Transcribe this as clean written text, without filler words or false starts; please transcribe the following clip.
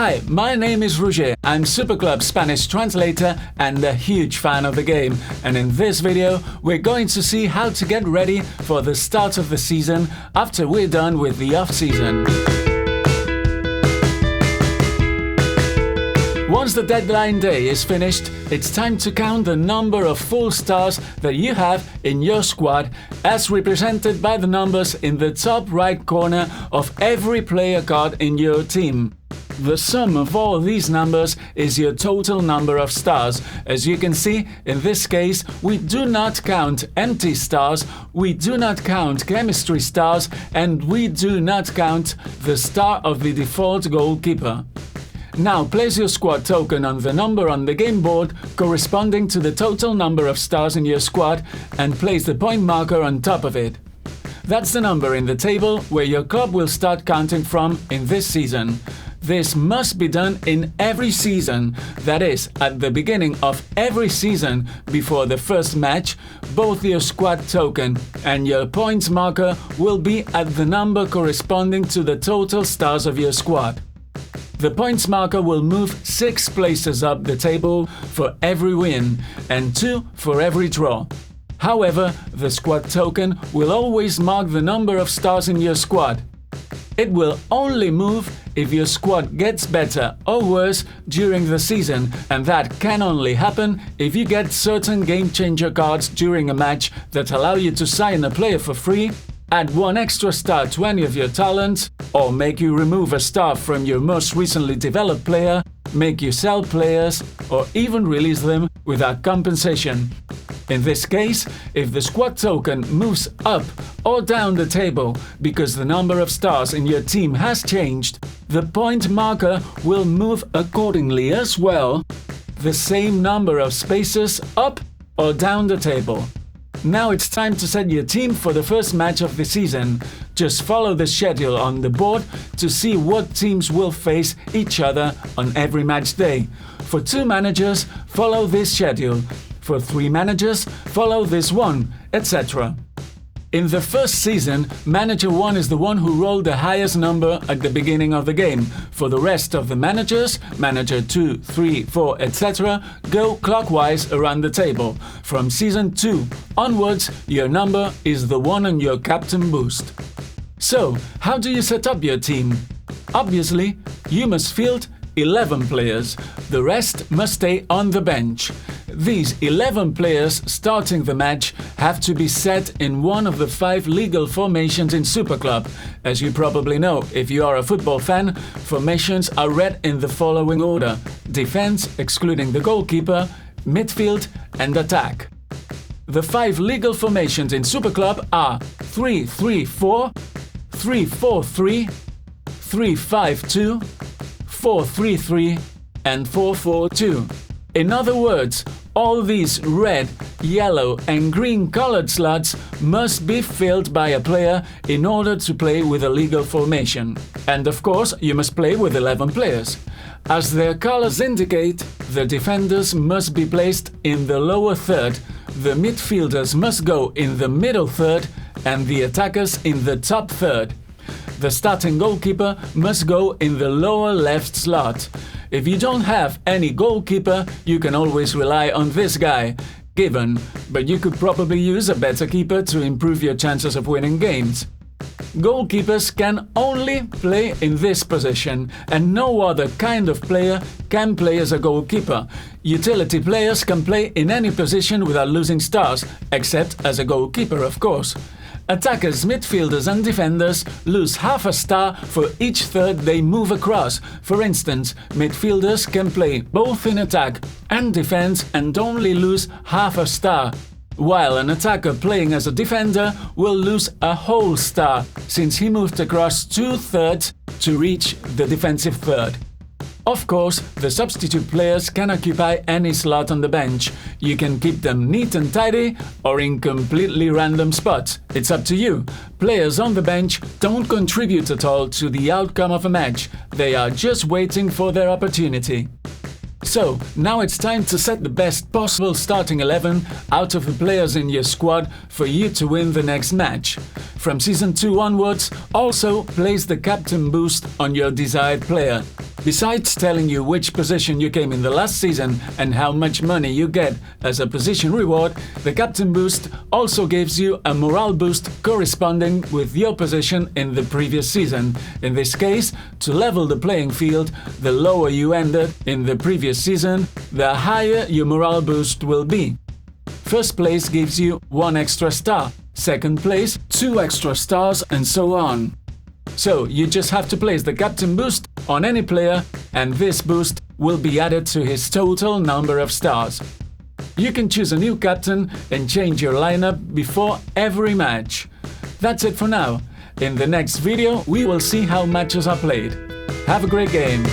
Hi, my name is Roger. I'm Superclub Spanish translator and a huge fan of the game. And in this video, we're going to see how to get ready for the start of the season after we're done with the off-season. Once the deadline day is finished, it's time to count the number of full stars that you have in your squad, as represented by the numbers in the top right corner of every player card in your team. The sum of all these numbers is your total number of stars. As you can see, in this case, we do not count empty stars, we do not count chemistry stars, and we do not count the star of the default goalkeeper. Now place your squad token on the number on the game board corresponding to the total number of stars in your squad and place the point marker on top of it. That's the number in the table where your club will start counting from in this season. This must be done in every season, that is, at the beginning of every season before the first match, both your squad token and your points marker will be at the number corresponding to the total stars of your squad. The points marker will move 6 places up the table for every win and 2 for every draw. However, the squad token will always mark the number of stars in your squad. It will only move if your squad gets better or worse during the season, and that can only happen if you get certain game-changer cards during a match that allow you to sign a player for free, add 1 extra star to any of your talents, or make you remove a star from your most recently developed player, make you sell players, or even release them without compensation. In this case, if the squad token moves up or down the table because the number of stars in your team has changed, the point marker will move accordingly as well, the same number of spaces up or down the table. Now it's time to set your team for the first match of the season. Just follow the schedule on the board to see what teams will face each other on every match day. For 2 managers, follow this schedule. For 3 managers, follow this one, etc. In the first season, Manager 1 is the one who rolled the highest number at the beginning of the game. For the rest of the managers, Manager 2, 3, 4, etc., go clockwise around the table. From Season 2 onwards, your number is the one on your captain boost. So, how do you set up your team? Obviously, you must field 11 players. The rest must stay on the bench. These 11 players starting the match have to be set in one of the 5 legal formations in Superclub. As you probably know, if you are a football fan, formations are read in the following order: defense, excluding the goalkeeper, midfield, and attack. The 5 legal formations in Superclub are 3-3-4, 3-4-3, 3-5-2, 4-3-3, and 4-4-2. In other words, all these red, yellow and green colored slots must be filled by a player in order to play with a legal formation. And of course, you must play with 11 players. As their colors indicate, the defenders must be placed in the lower third, the midfielders must go in the middle third, and the attackers in the top third. The starting goalkeeper must go in the lower left slot. If you don't have any goalkeeper, you can always rely on this guy, Given, but you could probably use a better keeper to improve your chances of winning games. Goalkeepers can only play in this position, and no other kind of player can play as a goalkeeper. Utility players can play in any position without losing stars, except as a goalkeeper, of course. Attackers, midfielders and defenders lose half a star for each third they move across. For instance, midfielders can play both in attack and defense and only lose half a star, while an attacker playing as a defender will lose a whole star, since he moved across 2/3 to reach the defensive third. Of course, the substitute players can occupy any slot on the bench. You can keep them neat and tidy or in completely random spots. It's up to you. Players on the bench don't contribute at all to the outcome of a match. They are just waiting for their opportunity. So, now it's time to set the best possible starting 11 out of the players in your squad for you to win the next match. From Season 2 onwards, also place the captain boost on your desired player. Besides telling you which position you came in the last season and how much money you get as a position reward, the captain boost also gives you a morale boost corresponding with your position in the previous season. In this case, to level the playing field, the lower you ended in the previous season, the higher your morale boost will be. First place gives you 1 extra star, second place 2 extra stars, and so on. So you just have to place the captain boost on any player, and this boost will be added to his total number of stars. You can choose a new captain and change your lineup before every match. That's it for now. In the next video, we will see how matches are played. Have a great game!